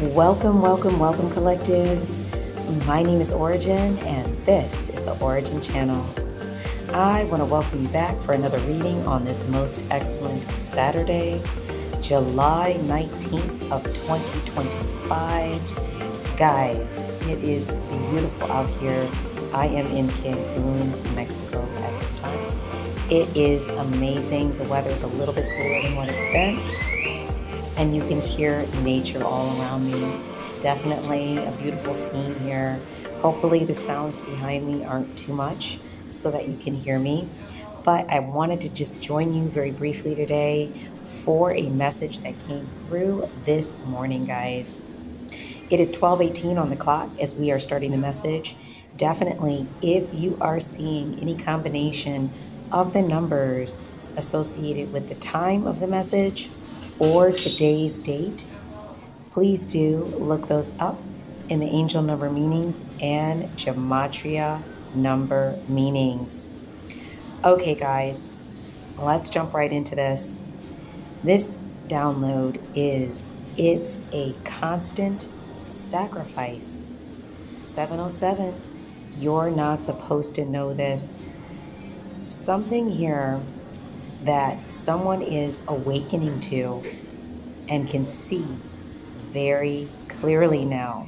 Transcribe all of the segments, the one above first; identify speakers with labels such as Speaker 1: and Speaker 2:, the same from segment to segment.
Speaker 1: Welcome, welcome, welcome, collectives. My name is Ora-gen, and this is the Ora-gen Channel. I want to welcome you back for another reading on this most excellent Saturday, July 19th of 2025. Guys, it is beautiful out here. I am in Cancun, Mexico at this time. It is amazing. The weather is a little bit cooler than what it's been. And you can hear nature all around me. Definitely a beautiful scene here. Hopefully the sounds behind me aren't too much so that you can hear me. But I wanted to just join you very briefly today for a message that came through this morning, guys. It is 12:18 on the clock as we are starting the message. Definitely, if you are seeing any combination of the numbers associated with the time of the message or today's date, please do look those up in the angel number meanings and gematria number meanings. Okay, guys, let's jump right into this. This download it's a constant sacrifice. 707, you're not supposed to know this. Something here that someone is awakening to and can see very clearly now.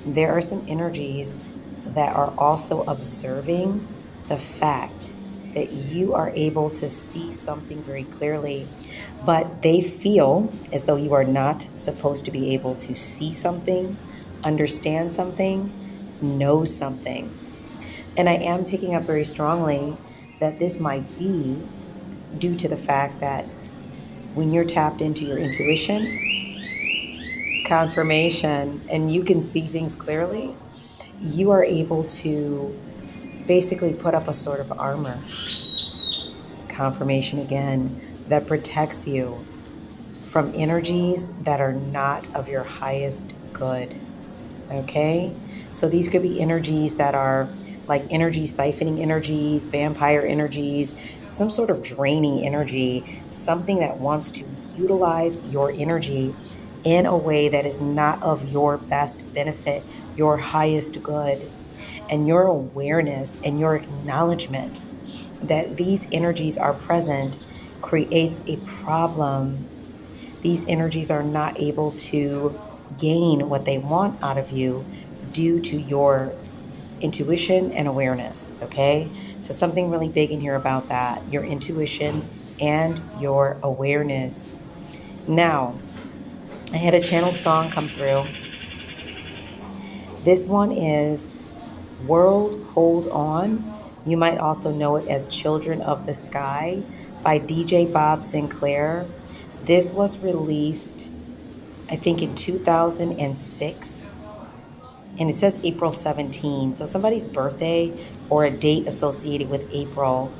Speaker 1: There are some energies that are also observing the fact that you are able to see something very clearly, but they feel as though you are not supposed to be able to see something, understand something, know something. And I am picking up very strongly that this might be due to the fact that when you're tapped into your intuition, confirmation, and you can see things clearly, you are able to basically put up a sort of armor, confirmation again, that protects you from energies that are not of your highest good. Okay? So these could be energies that are like energy siphoning energies, vampire energies, some sort of draining energy, something that wants to utilize your energy in a way that is not of your best benefit, your highest good. And your awareness and your acknowledgement that these energies are present creates a problem. These energies are not able to gain what they want out of you due to your intuition and awareness, okay? So something really big in here about that, your intuition and your awareness. Now, I had a channeled song come through. This one is World Hold On. You might also know it as Children of the Sky by DJ Bob Sinclair. This was released, I think, in 2006. And it says April 17. So somebody's birthday or a date associated with April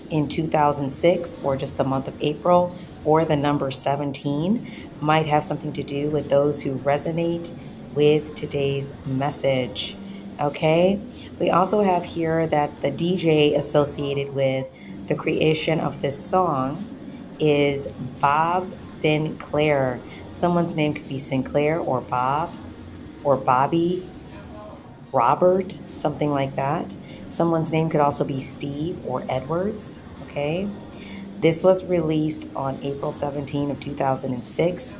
Speaker 1: in 2006, or just the month of April, or the number 17 might have something to do with those who resonate with today's message. Okay? We also have here that the DJ associated with the creation of this song is Bob Sinclair. Someone's name could be Sinclair or Bob, or Bobby, Robert, something like that. Someone's name could also be Steve or Edwards, okay? This was released on April 17 of 2006,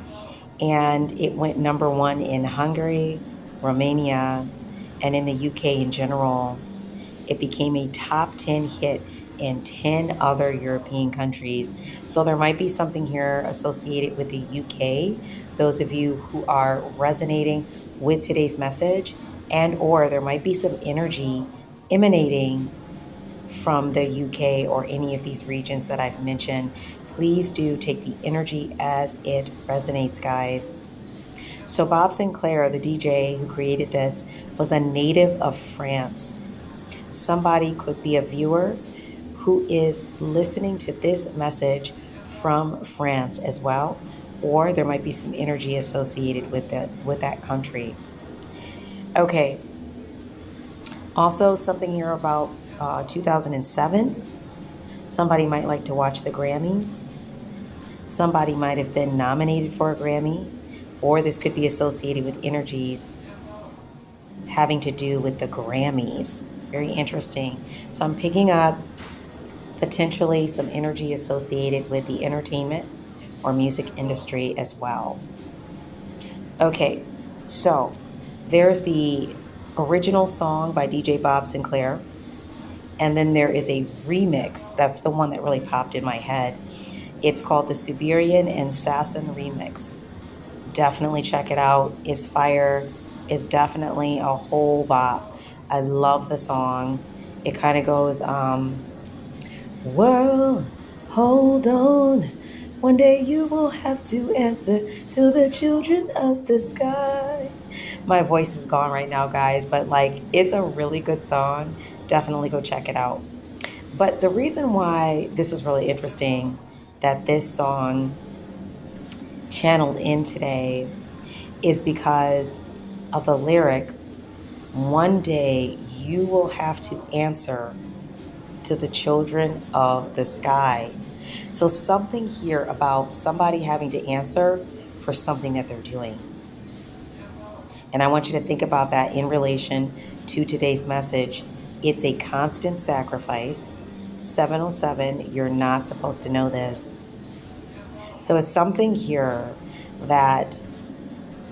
Speaker 1: and it went number one in Hungary, Romania, and in the UK in general. It became a top 10 hit in 10 other European countries. So there might be something here associated with the UK, those of you who are resonating with today's message, and or there might be some energy emanating from the UK or any of these regions that I've mentioned. Please do take the energy as it resonates, guys. So Bob Sinclair, the DJ who created this, was a native of France. Somebody could be a viewer who is listening to this message from France as well, or there might be some energy associated with that country. Okay. Also, something here about 2007. Somebody might like to watch the Grammys. Somebody might have been nominated for a Grammy. or this could be associated with energies having to do with the Grammys. Very interesting. So I'm picking up potentially some energy associated with the entertainment or music industry as well. Okay, so there's the original song by DJ Bob Sinclair, and then there is a remix. That's the one that really popped in my head. It's called the Siberian and Sasson Remix. Definitely check it out. It's fire. It's definitely a whole bop. I love the song. It kind of goes, world, hold on. One day you will have to answer to the children of the sky. My voice is gone right now, guys, but like, it's a really good song. Definitely go check it out. But the reason why this was really interesting that this song channeled in today is because of the lyric, one day you will have to answer to the children of the sky. So something here about somebody having to answer for something that they're doing. And I want you to think about that in relation to today's message. It's a constant sacrifice. 707, you're not supposed to know this. So it's something here that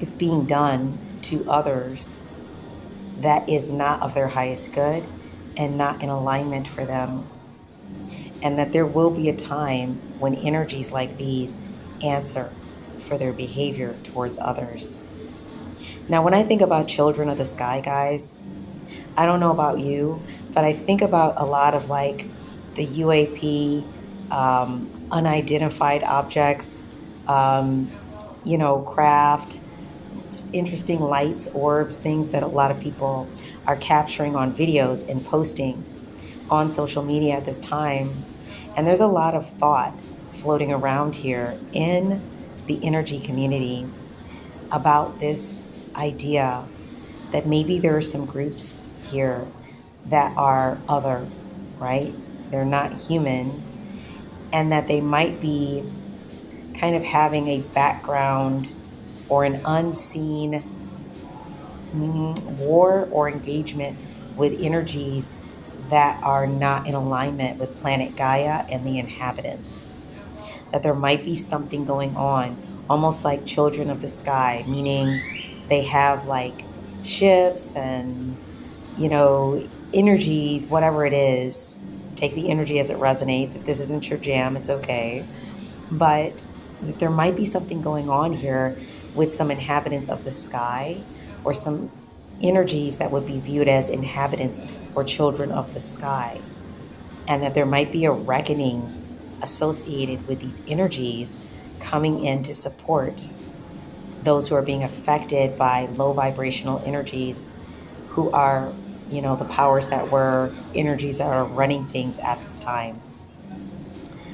Speaker 1: is being done to others that is not of their highest good and not in alignment for them. And that there will be a time when energies like these answer for their behavior towards others. Now, when I think about children of the sky, guys, I don't know about you, but I think about a lot of like the UAP, unidentified objects, craft, interesting lights, orbs, things that a lot of people are capturing on videos and posting on social media at this time. And there's a lot of thought floating around here in the energy community about this idea that maybe there are some groups here that are other, right? They're not human, and that they might be kind of having a background or an unseen war or engagement with energies that are not in alignment with planet Gaia and the inhabitants. That there might be something going on, almost like children of the sky, meaning they have like ships and, energies, whatever it is. Take the energy as it resonates. If this isn't your jam, it's okay. But there might be something going on here with some inhabitants of the sky, or some energies that would be viewed as inhabitants or children of the sky. And that there might be a reckoning associated with these energies coming in to support those who are being affected by low vibrational energies, who are, the powers that were, energies that are running things at this time.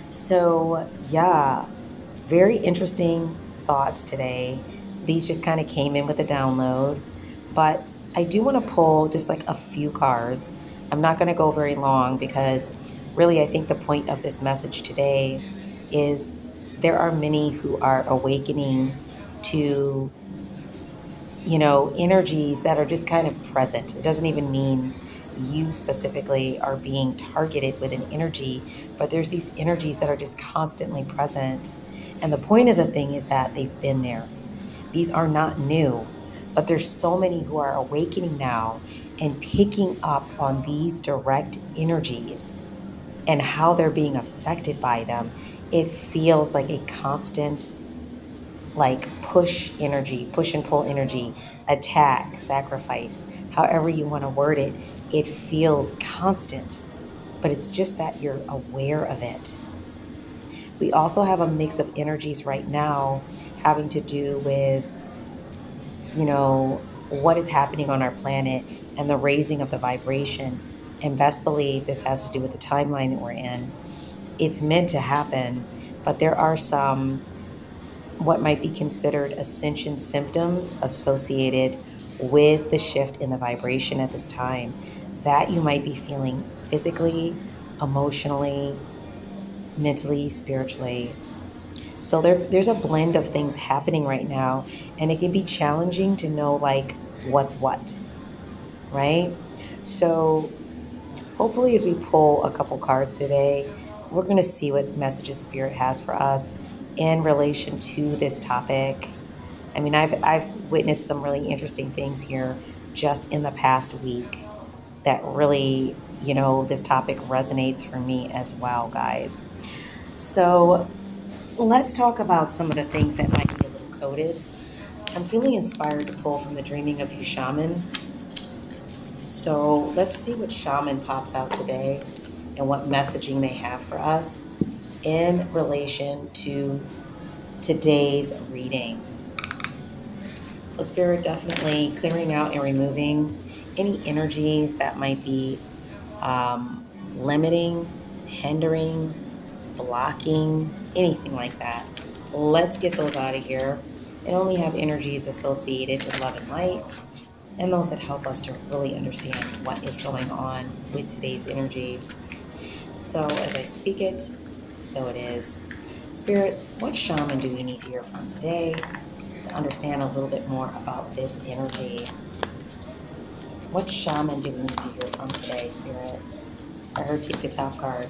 Speaker 1: So, yeah, very interesting thoughts today. These just kind of came in with a download, but I do want to pull just like a few cards. I'm not going to go very long because really I think the point of this message today is there are many who are awakening to, energies that are just kind of present. It doesn't even mean you specifically are being targeted with an energy, but there's these energies that are just constantly present. And the point of the thing is that they've been there. These are not new, but there's so many who are awakening now and picking up on these direct energies and how they're being affected by them. It feels like a constant, like push energy, push and pull energy, attack, sacrifice, however you want to word it. It feels constant, but it's just that you're aware of it. We also have a mix of energies right now having to do with, what is happening on our planet and the raising of the vibration. And best believe this has to do with the timeline that we're in. It's meant to happen, but there are some what might be considered ascension symptoms associated with the shift in the vibration at this time that you might be feeling physically, emotionally, mentally, spiritually. So there's a blend of things happening right now, and it can be challenging to know like what's what, right? So hopefully as we pull a couple cards today, we're going to see what messages Spirit has for us in relation to this topic. I mean, I've witnessed some really interesting things here just in the past week that really, this topic resonates for me as well, guys. So let's talk about some of the things that might be a little coded. I'm feeling inspired to pull from the Dreaming of You Shaman. So let's see what Shaman pops out today and what messaging they have for us in relation to today's reading. So Spirit, definitely clearing out and removing any energies that might be limiting, hindering, blocking, anything like that. Let's get those out of here and only have energies associated with love and light and those that help us to really understand what is going on with today's energy. So as I speak it, so it is. Spirit, what shaman do we need to hear from today to understand a little bit more about this energy? What shaman do we need to hear from today, Spirit? I heard take the top card.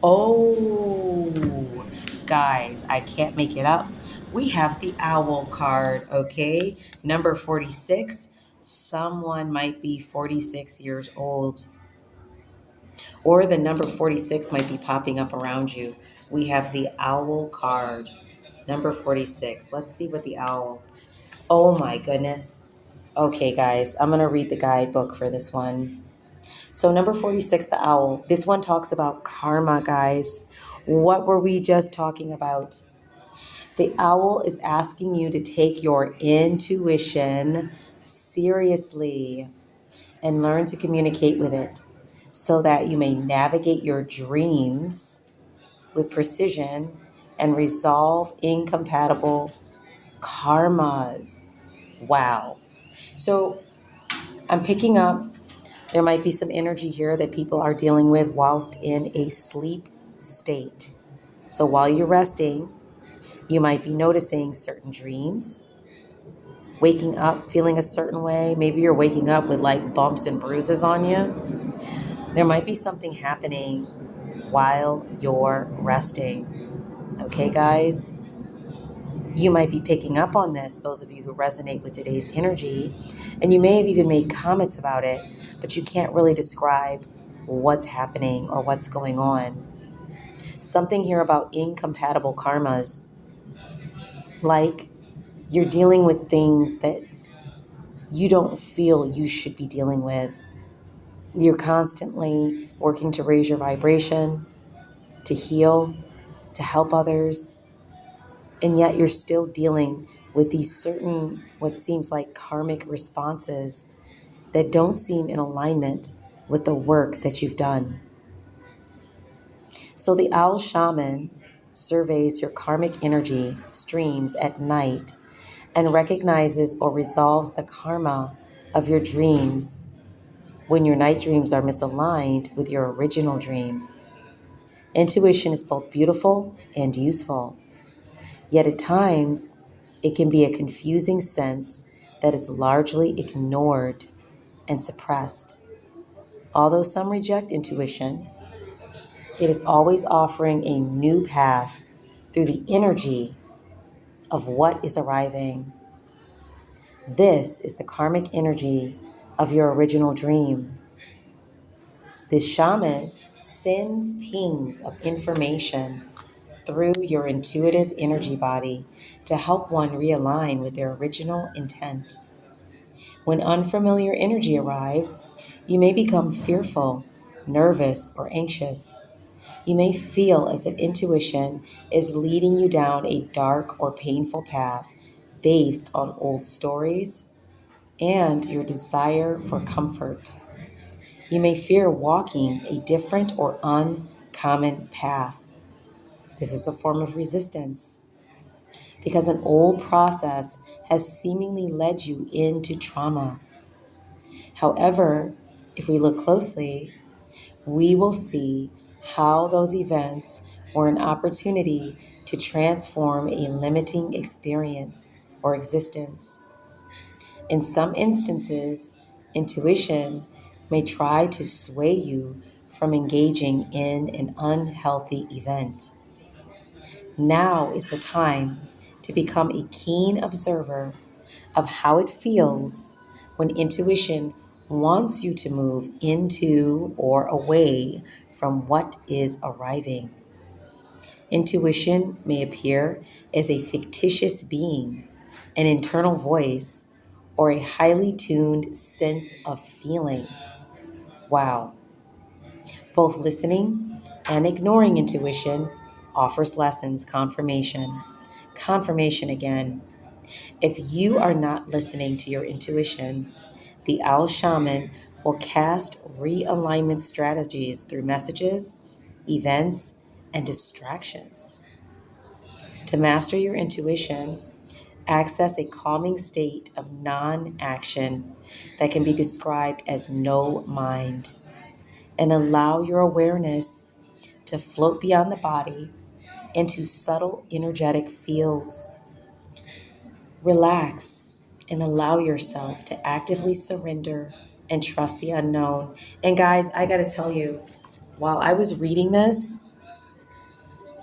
Speaker 1: Oh, guys, I can't make it up. We have the owl card, okay? Number 46. Someone might be 46 years old, or the number 46 might be popping up around you. We have the owl card, number 46. Let's see what the owl. Oh my goodness. Okay, guys, I'm going to read the guidebook for this one. So number 46, the owl. This one talks about karma, guys. What were we just talking about? The owl is asking you to take your intuition seriously and learn to communicate with it so that you may navigate your dreams with precision and resolve incompatible karmas. Wow. So I'm picking up, there might be some energy here that people are dealing with whilst in a sleep state. So while you're resting, you might be noticing certain dreams, waking up feeling a certain way. Maybe you're waking up with like bumps and bruises on you. There might be something happening while you're resting. Okay, guys? You might be picking up on this, those of you who resonate with today's energy, and you may have even made comments about it, but you can't really describe what's happening or what's going on. Something here about incompatible karmas, like you're dealing with things that you don't feel you should be dealing with. You're constantly working to raise your vibration, to heal, to help others, and yet you're still dealing with these certain, what seems like karmic responses that don't seem in alignment with the work that you've done. So the owl shaman surveys your karmic energy streams at night and recognizes or resolves the karma of your dreams when your night dreams are misaligned with your original dream. Intuition is both beautiful and useful, yet at times it can be a confusing sense that is largely ignored and suppressed. Although some reject intuition, it is always offering a new path through the energy of what is arriving. This is the karmic energy of your original dream. This shaman sends pings of information through your intuitive energy body to help one realign with their original intent. When unfamiliar energy arrives, you may become fearful, nervous, or anxious. You may feel as if intuition is leading you down a dark or painful path based on old stories and your desire for comfort. You may fear walking a different or uncommon path. This is a form of resistance because an old process has seemingly led you into trauma. However, if we look closely, we will see how those events were an opportunity to transform a limiting experience or existence. In some instances, intuition may try to sway you from engaging in an unhealthy event. Now is the time to become a keen observer of how it feels when intuition wants you to move into or away from what is arriving. Intuition may appear as a fictitious being, an internal voice, or a highly tuned sense of feeling. Wow. Both listening and ignoring intuition offers lessons, confirmation. Confirmation again. If you are not listening to your intuition, the owl shaman will cast realignment strategies through messages, events, and distractions. To master your intuition, access a calming state of non action that can be described as no mind, and allow your awareness to float beyond the body into subtle energetic fields. Relax and allow yourself to actively surrender and trust the unknown. And guys, I got to tell you, while I was reading this,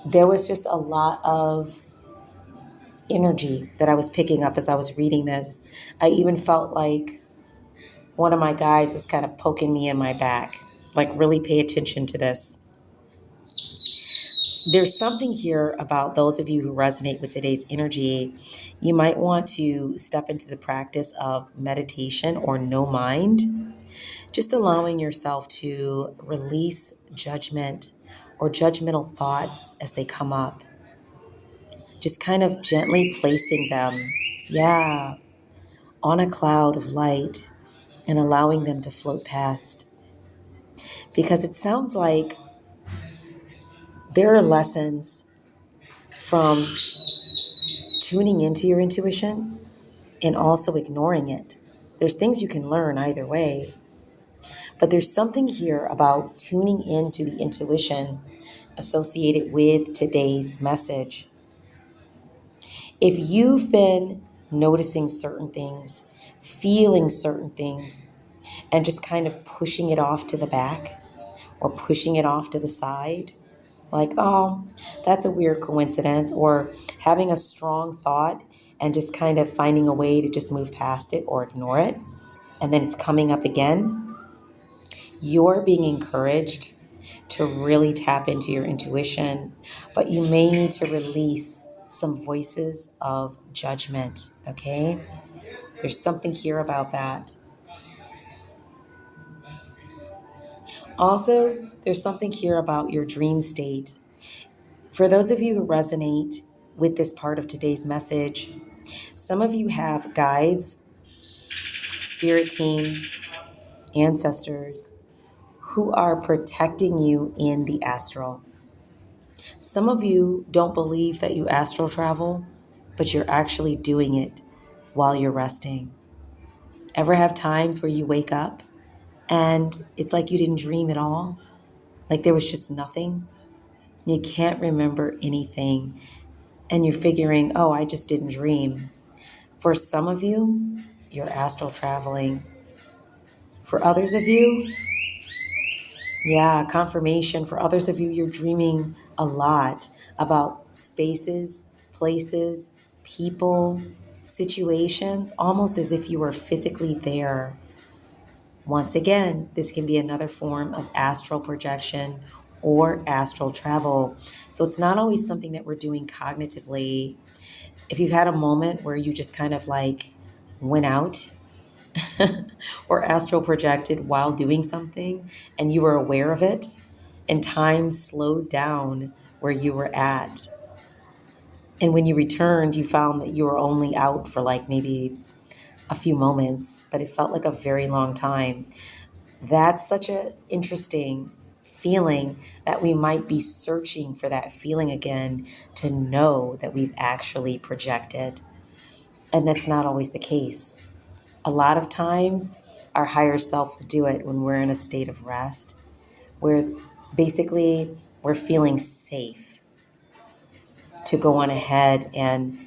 Speaker 1: there was just a lot of energy that I was picking up as I was reading this. I even felt like one of my guides was kind of poking me in my back, like, really pay attention to this. There's something here about those of you who resonate with today's energy. You might want to step into the practice of meditation or no mind, just allowing yourself to release judgment or judgmental thoughts as they come up. Just kind of gently placing them, on a cloud of light and allowing them to float past. Because it sounds like there are lessons from tuning into your intuition and also ignoring it. There's things you can learn either way, but there's something here about tuning into the intuition associated with today's message. If you've been noticing certain things, feeling certain things, and just kind of pushing it off to the back or pushing it off to the side, like, oh, that's a weird coincidence, or having a strong thought and just kind of finding a way to just move past it or ignore it, and then it's coming up again, you're being encouraged to really tap into your intuition, but you may need to release some voices of judgment, okay? There's something here about that. Also, there's something here about your dream state. For those of you who resonate with this part of today's message, some of you have guides, spirit team, ancestors who are protecting you in the astral. Some of you don't believe that you astral travel, but you're actually doing it while you're resting. Ever have times where you wake up and it's like you didn't dream at all? Like there was just nothing? You can't remember anything. And you're figuring, oh, I just didn't dream. For some of you, you're astral traveling. For others of you, confirmation. For others of you, you're dreaming a lot about spaces, places, people, situations, almost as if you were physically there. Once again, this can be another form of astral projection or astral travel. So it's not always something that we're doing cognitively. If you've had a moment where you just kind of like went out or astral projected while doing something and you were aware of it and time slowed down where you were at. And when you returned, you found that you were only out for like maybe a few moments, but it felt like a very long time. That's such an interesting feeling that we might be searching for that feeling again to know that we've actually projected. And that's not always the case. A lot of times, our higher self will do it when we're in a state of rest, where basically we're feeling safe to go on ahead and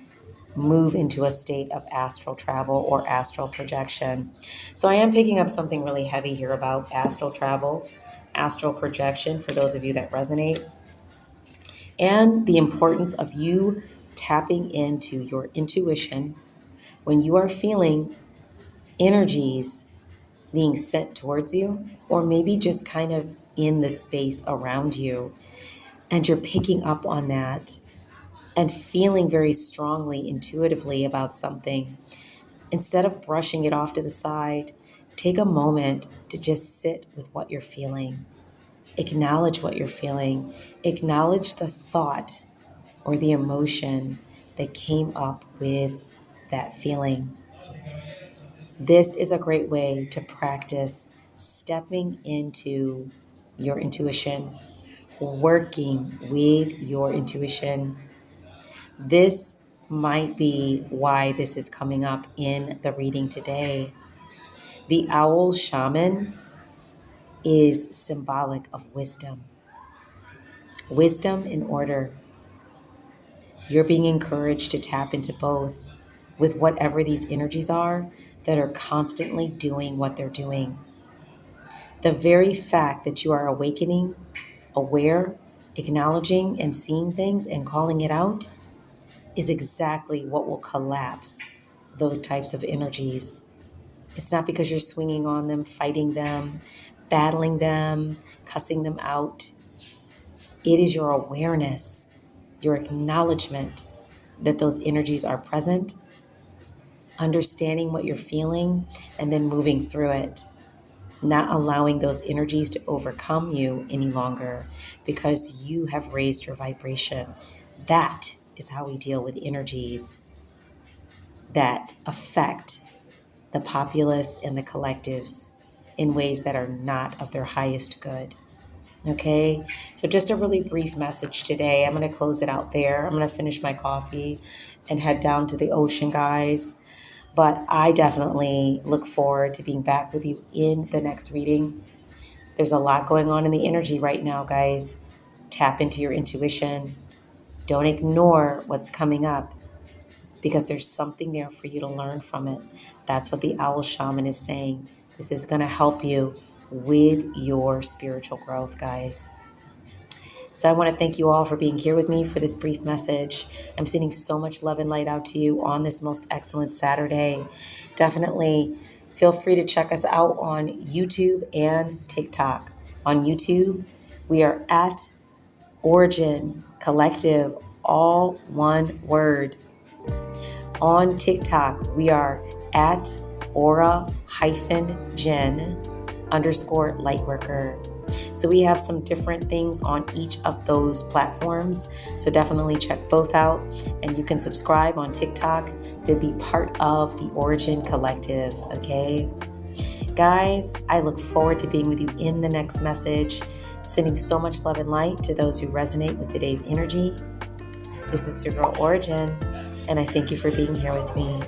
Speaker 1: move into a state of astral travel or astral projection. So I am picking up something really heavy here about astral travel, astral projection, for those of you that resonate, and the importance of you tapping into your intuition when you are feeling energies being sent towards you, or maybe just kind of in the space around you, and you're picking up on that and feeling very strongly, intuitively about something. Instead of brushing it off to the side, take a moment to just sit with what you're feeling. Acknowledge what you're feeling. Acknowledge the thought or the emotion that came up with that feeling. This is a great way to practice stepping into your intuition, working with your intuition. This might be why this is coming up in the reading today. The owl shaman is symbolic of wisdom. Wisdom in order. You're being encouraged to tap into both with whatever these energies are that are constantly doing what they're doing. The very fact that you are awakening, aware, acknowledging and seeing things and calling it out is exactly what will collapse those types of energies. It's not because you're swinging on them, fighting them, battling them, cussing them out. It is your awareness, your acknowledgement that those energies are present, understanding what you're feeling, and then moving through it. Not allowing those energies to overcome you any longer because you have raised your vibration. That is how we deal with energies that affect the populace and the collectives in ways that are not of their highest good. Okay, so just a really brief message today. I'm going to close it out there. I'm going to finish my coffee and head down to the ocean, guys. But I definitely look forward to being back with you in the next reading. There's a lot going on in the energy right now, guys. Tap into your intuition. Don't ignore what's coming up because there's something there for you to learn from it. That's what the owl shaman is saying. This is going to help you with your spiritual growth, guys. So I want to thank you all for being here with me for this brief message. I'm sending so much love and light out to you on this most excellent Saturday. Definitely feel free to check us out on YouTube and TikTok. On YouTube, we are at Ora-gen Collective, all one word. On TikTok, we are at Ora-gen_lightworker. So we have some different things on each of those platforms. So definitely check both out. And you can subscribe on TikTok to be part of the Ora-gen Collective, okay? Guys, I look forward to being with you in the next message. Sending so much love and light to those who resonate with today's energy. This is your girl Ora-gen, and I thank you for being here with me.